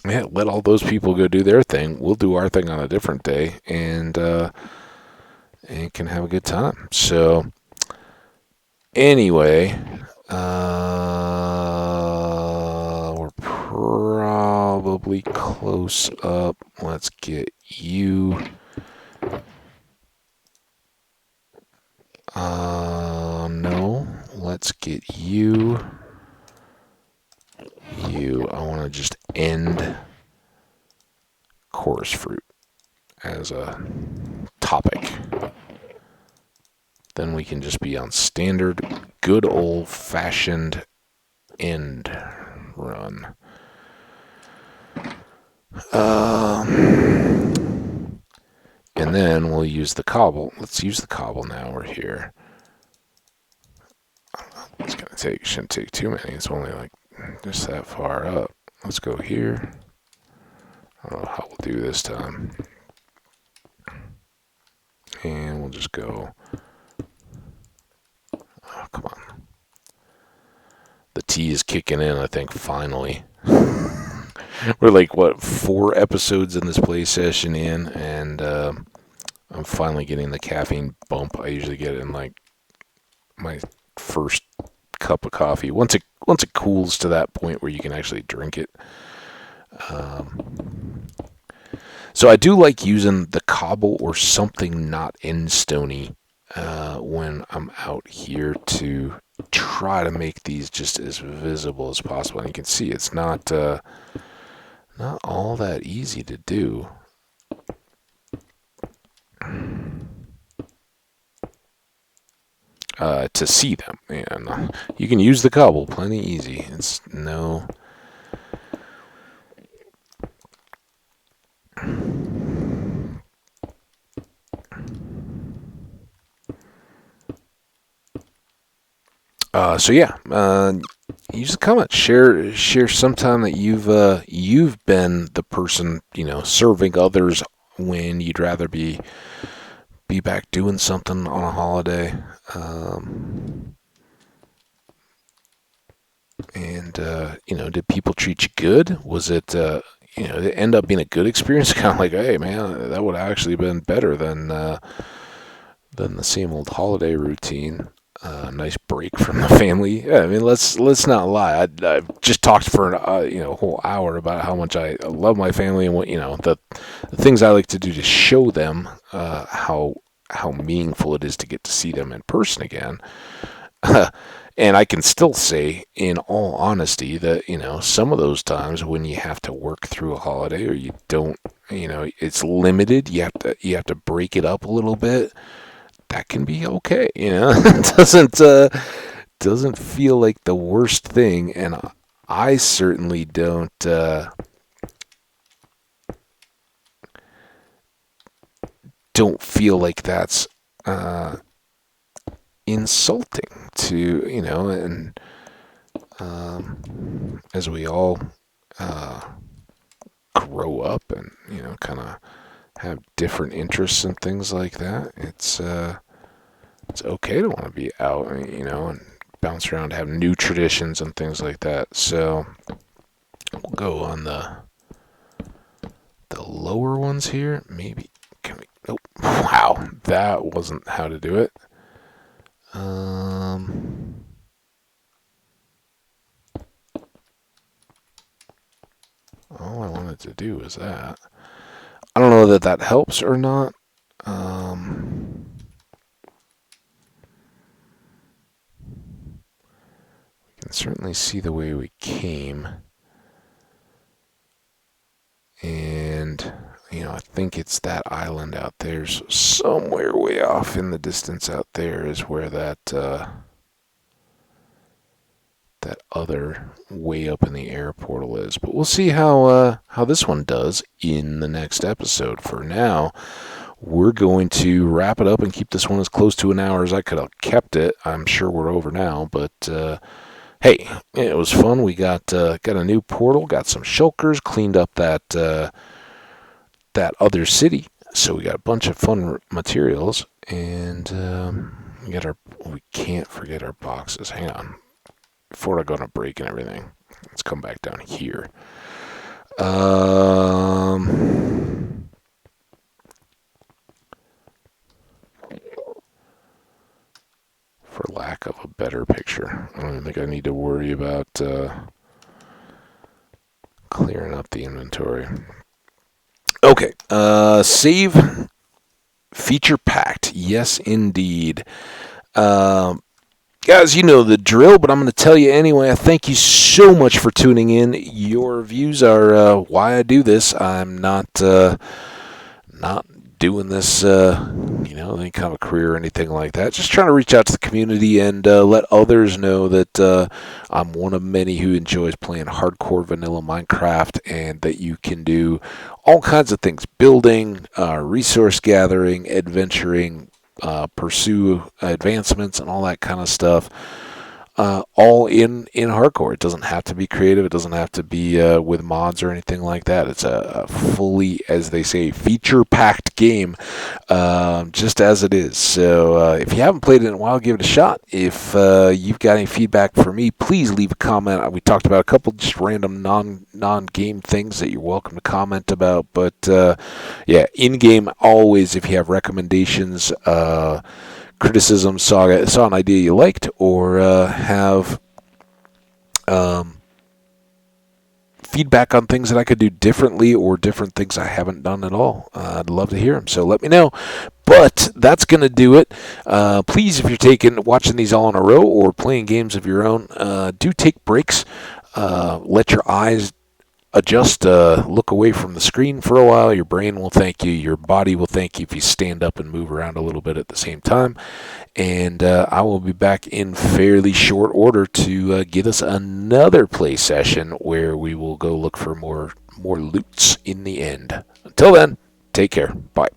let all those people go do their thing. We'll do our thing on a different day, and can have a good time. So anyway, we're probably close up. Let's get you. No, let's get you. I want to just end chorus fruit as a topic. Then we can just be on standard, good old-fashioned end run. And then we'll use the cobble. Let's use the cobble now we're here. Shouldn't take too many. It's only like just that far up. Let's go here. I don't know how we'll do this time. And we'll just go. Oh, come on. The tea is kicking in, I think, finally. We're like, 4 episodes in this play session in, and I'm finally getting the caffeine bump. I usually get it in like my first cup of coffee. Once it cools to that point where you can actually drink it. So I do like using the cobble or something not end stony when I'm out here to try to make these just as visible as possible. And you can see it's not all that easy to do. To see them, and you can use the cobble plenty easy. It's no. So yeah, use a comment. Share sometime that you've been the person serving others when you'd rather be back doing something on a holiday. And did people treat you good? Was it did it end up being a good experience? Kind of like, hey man, that would have actually been better than the same old holiday routine. Nice break from the family. Yeah, I mean, let's not lie. I've just talked for a whole hour about how much I love my family and what the things I like to do to show them how meaningful it is to get to see them in person again. And I can still say, in all honesty, that, some of those times when you have to work through a holiday or you don't, it's limited, you have to break it up a little bit. That can be okay, It doesn't feel like the worst thing, and I certainly don't feel like that's insulting to, and as we all uh, grow up and, kind of have different interests and things like that, it's okay to want to be out, and bounce around, have new traditions and things like that. So we'll go on the lower ones here. Maybe can we? Oh, wow, that wasn't how to do it. All I wanted to do was that. I don't know that helps or not. We can certainly see the way we came. And, I think it's that island out there. So somewhere way off in the distance out there is where that other way up in the air portal is. But we'll see how this one does in the next episode. For now, we're going to wrap it up and keep this one as close to an hour as I could have kept it. I'm sure we're over now, but hey, it was fun. We got a new portal, got some shulkers, cleaned up that other city. So we got a bunch of fun materials, and we can't forget our boxes. Hang on, before I go on a break and everything, let's come back down here. For lack of a better picture, I don't even think I need to worry about clearing up the inventory. Okay, save feature packed. Yes, indeed. Guys, you know the drill, but I'm going to tell you anyway. I thank you so much for tuning in. Your views are why I do this. I'm not doing this, any kind of a career or anything like that. Just trying to reach out to the community and let others know that I'm one of many who enjoys playing hardcore vanilla Minecraft, and that you can do all kinds of things: building, resource gathering, adventuring, pursue advancements, and all that kind of stuff. All in hardcore. It doesn't have to be creative. It doesn't have to be with mods or anything like that. It's a fully, as they say, feature-packed game, just as it is. So if you haven't played it in a while, give it a shot. If you've got any feedback for me, please leave a comment. We talked about a couple just random non-game things that you're welcome to comment about. But yeah, in-game always, if you have recommendations, criticism, saw an idea you liked, or have feedback on things that I could do differently, or different things I haven't done at all, I'd love to hear them. So let me know. But that's going to do it. Please, if you're watching these all in a row or playing games of your own, do take breaks. Let your eyes adjust, look away from the screen for a while. Your brain will thank you. Your body will thank you if you stand up and move around a little bit at the same time. And I will be back in fairly short order to get us another play session where we will go look for more loots in the end. Until then, take care. Bye.